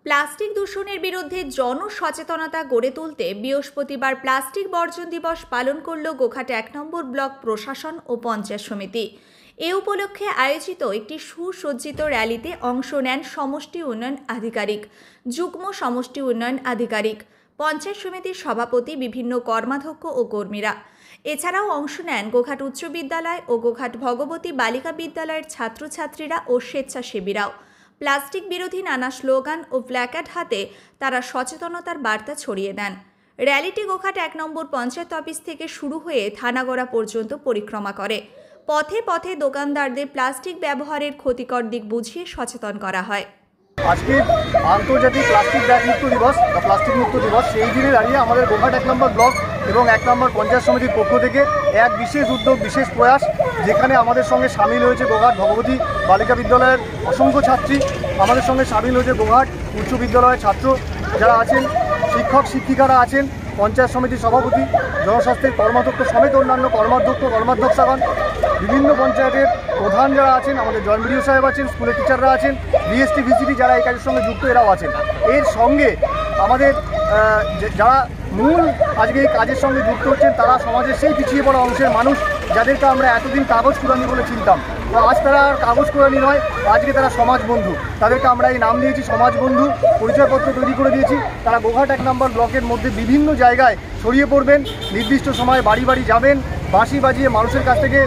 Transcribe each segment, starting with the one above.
Plastic দূষণের বিরুদ্ধে জনসচেতনতা গড়ে তুলতে বৃহস্পতিবার প্লাস্টিক বর্জন দিবস পালন করল গোঘাট ১ নম্বর ব্লক প্রশাসন ও পঞ্চায়েত সমিতি। এ উপলক্ষে আয়োজিত একটি সুসজ্জিত র্যালিতে অংশ নেন সমষ্টি উন্নয়ন আধিকারিক, যুগ্ম সমষ্টি উন্নয়ন আধিকারিক, পঞ্চায়েত সমিতির সভাপতি, বিভিন্ন কর্মাধ্যক্ষ ও কর্মীরা। এছাড়াও অংশ নেন গোঘাট উচ্চ বিদ্যালয় ও গোঘাট ভগবতী বালিকা বিদ্যালয়ের ছাত্রছাত্রীরা ও স্বেচ্ছাসেবীরাও। প্লাস্টিক বিরোধী নানা স্লোগান ও প্ল্যাকার্ড হাতে তারা সচেতনতার বার্তা ছড়িয়ে দেন। র্যালিটি গোঘাট ১ নম্বর পঞ্চায়েত অফিস থেকে শুরু হয়ে থানাগড়া পর্যন্ত পরিক্রমা করে। পথে পথে দোকানদারদের প্লাস্টিক ব্যবহারের ক্ষতিকর দিক বুঝিয়ে সচেতন করা হয়। আজকে আন্তর্জাতিক প্লাস্টিক ব্যাগ মুক্ত দিবস বা প্লাস্টিক মুক্ত দিবস, সেই দিনে দাঁড়িয়ে আমাদের গোঘাট ১ নম্বর ব্লক এবং ১ নম্বর পঞ্চায়েত সমিতির পক্ষ থেকে এক বিশেষ উদ্যোগ, বিশেষ প্রয়াস, যেখানে আমাদের সঙ্গে সামিল হয়েছে গোঘাট ভগবতী বালিকা বিদ্যালয়ের অসংখ্য ছাত্রী, আমাদের সঙ্গে সামিল হয়েছে গোঘাট উচ্চ বিদ্যালয়ের ছাত্র যারা আছেন, শিক্ষক শিক্ষিকারা আছেন, পঞ্চায়েত সমিতির সভাপতি, জনস্বাস্থ্যের কর্মাধ্যক্ষ সমেত অন্যান্য কর্মাধ্যক্ষাগণ, বিভিন্ন পঞ্চায়েতের প্রধান যারা আছেন, আমাদের জয়েন্ট বিডিও সাহেব আছেন, স্কুলের টিচাররা আছেন, বিএসটি ভিসিটি যারা এই কাজের সঙ্গে যুক্ত এরাও আছেন। এর সঙ্গে আমাদের যারা মূল আজকে এই কাজের সঙ্গে যুক্ত হচ্ছেন তারা সমাজের সেই পিছিয়ে পড়া অংশের মানুষ, যাদেরকে আমরা এতদিন কাগজ কুড়ানি বলে চিনতাম। তো আজ তারা আর কাগজ কুড়ানি নয়, আজকে তারা সমাজ বন্ধু। তাদেরকে আমরা এই নাম দিয়েছি সমাজ বন্ধু, পরিচয়পত্র তৈরি করে দিয়েছি। তারা গোঘাট ১ নম্বর ব্লকের মধ্যে বিভিন্ন জায়গায় ছড়িয়ে পড়বেন, নির্দিষ্ট সময়ে বাড়ি বাড়ি যাবেন, বাঁশি বাজিয়ে মানুষের কাছ থেকে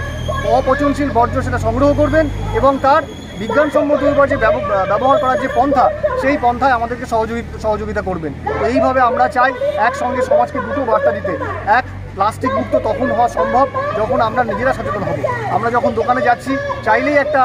অপচনশীল বর্জ্য সেটা সংগ্রহ করবেন এবং তার বিজ্ঞানসম্মত যে ব্যবহার করার যে পন্থা, সেই পন্থায় আমাদেরকে সহযোগিতা করবেন। এইভাবে আমরা চাই একসঙ্গে সমাজকে দুটো বার্তা দিতে। এক, প্লাস্টিক মুক্ত তখন হওয়া সম্ভব যখন আমরা নিজেরা সচেতন হব। আমরা যখন দোকানে যাচ্ছি চাইলেই একটা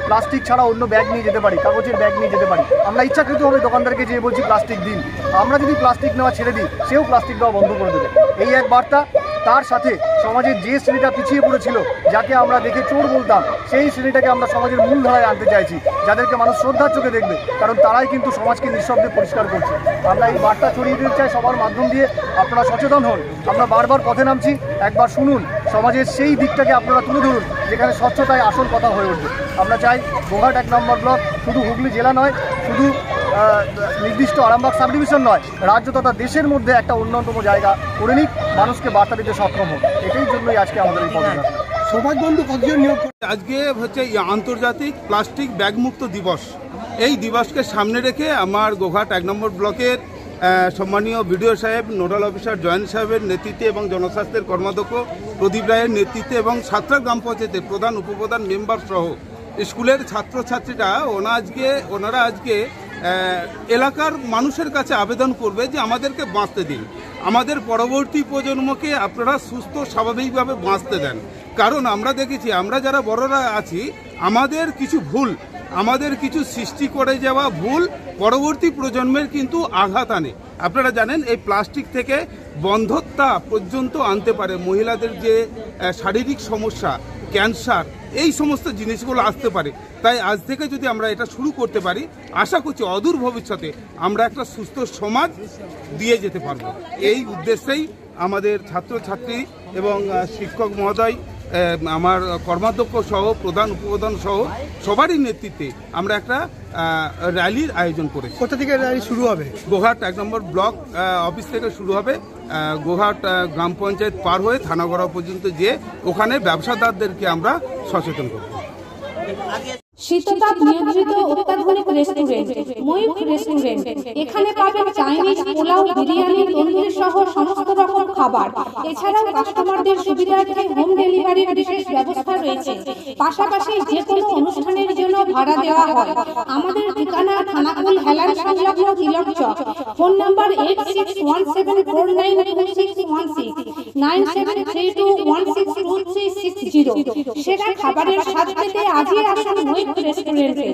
প্লাস্টিক ছাড়া অন্য ব্যাগ নিয়ে যেতে পারি, কাগজের ব্যাগ নিয়ে যেতে পারি। আমরা ইচ্ছাকৃতভাবে দোকানদারকে যেয়ে বলছি প্লাস্টিক দিন, আমরা যদি প্লাস্টিক নেওয়া ছেড়ে দিই সেও প্লাস্টিক দেওয়া বন্ধ করে দেবে। এই এক বার্তা। তার সাথে সমাজের যে শ্রেণীটা পিছিয়ে পড়েছিল, যাকে আমরা দেখে চোর বলতাম, সেই শ্রেণীটাকে আমরা সমাজের মূল ধারায় আনতে চাইছি, যাদেরকে মানুষ শ্রদ্ধার চোখে দেখবে, কারণ তারাই কিন্তু সমাজকে নিঃশব্দে পরিষ্কার করছে। আমরা এই বার্তা ছড়িয়ে দিতে চাই সবার মাধ্যম দিয়ে। আপনারা সচেতন হন, আমরা বারবার পথে নামছি, একবার শুনুন, সমাজের সেই দিকটাকে আপনারা তুলে ধরুন যেখানে স্বচ্ছতায় আসল কথা হয়ে উঠবে। আমরা চাই গোঘাট ১ নম্বর ব্লক শুধু হুগলি জেলা নয়, শুধু নির্দিষ্ট আরামবাগ সাব ডিভিশন নয়, রাজ্য তথা দেশের মধ্যে একটা অন্যতম জায়গা করে নিক, মানুষকে বার্তা দিতে সক্ষম হোক। এটাই জন্যই আজকে আমাদের এই পদযাত্রা। সমাজ বন্ধু কতজন নিয়োগ করছে? আজকে হচ্ছে আন্তর্জাতিক প্লাস্টিক ব্যাগ মুক্ত দিবস। এই দিবসকে সামনে রেখে আমার গোঘাট ১ নম্বর ব্লকের সম্মানীয় বিডিও সাহেব, নোডাল অফিসার জয়েন্ট সাহেবের নেতৃত্বে এবং জনস্বাস্থ্যের কর্মাধ্যক্ষ প্রদীপ রায়ের নেতৃত্বে এবং সাতটা গ্রাম পঞ্চায়েতের প্রধান উপপ্রধান মেম্বার সহ স্কুলের ছাত্রছাত্রীরা ওনারা আজকে এলাকার মানুষের কাছে আবেদন করবে যে আমাদেরকে বাঁচতে দিন, আমাদের পরবর্তী প্রজন্মকে আপনারা সুস্থ স্বাভাবিকভাবে বাঁচতে দেন। কারণ আমরা দেখেছি, আমরা যারা বড়রা আছি, আমাদের কিছু ভুল, আমাদের কিছু সৃষ্টি করে যাওয়া ভুল পরবর্তী প্রজন্মের কিন্তু আঘাত আনে। আপনারা জানেন এই প্লাস্টিক থেকে বন্ধ্যতা পর্যন্ত আনতে পারে, মহিলাদের যে শারীরিক সমস্যা, ক্যান্সার, এই সমস্ত জিনিসগুলো আসতে পারে। তাই আজ থেকে যদি আমরা এটা শুরু করতে পারি, আশা করছি অদূর ভবিষ্যতে আমরা একটা সুস্থ সমাজ দিয়ে যেতে পারব। এই উদ্দেশ্যেই আমাদের ছাত্রছাত্রী এবং শিক্ষক মহোদয়, আমার কর্মাধ্যক্ষ সহ প্রধান উপপ্রধান সহ সবারই নেতৃত্বে আমরা একটা র্যালির আয়োজন করেছি। কোথা থেকে র্যালি শুরু হবে? গোঘাট ১ নম্বর ব্লক অফিস থেকে শুরু হবে, গোঘাট গ্রাম পঞ্চায়েত পার হয়ে থানাগড়া পর্যন্ত যেয়ে ওখানে ব্যবসাদারদেরকে আমরা সচেতন করব। শীততাপ নিয়ন্ত্রিত অত্যাধুনিক রেস্টুরেন্ট ময়ূখ রেস্টুরেন্ট। এখানে পাবেন চাইনিজ, পোলাও, বিরিয়ানি, তন্দুরি সহ সমস্ত রকম খাবার। এছাড়াও কাস্টমারদের সুবিধার্থে হোম ডেলিভারির বিশেষ ব্যবস্থা রয়েছে। পাশাপাশি যে কোনো অনুষ্ঠানের জন্য ভাড়া দেওয়া হয়। আমাদের ঠিকানা থানাকুল হেলান সংলগ্ন তিলক চক। Phone number 8617492616 9732162360। সেরা খাবারের স্বাদ পেতে আজই আসুন ময়ূখ রেস্টুরেন্টে।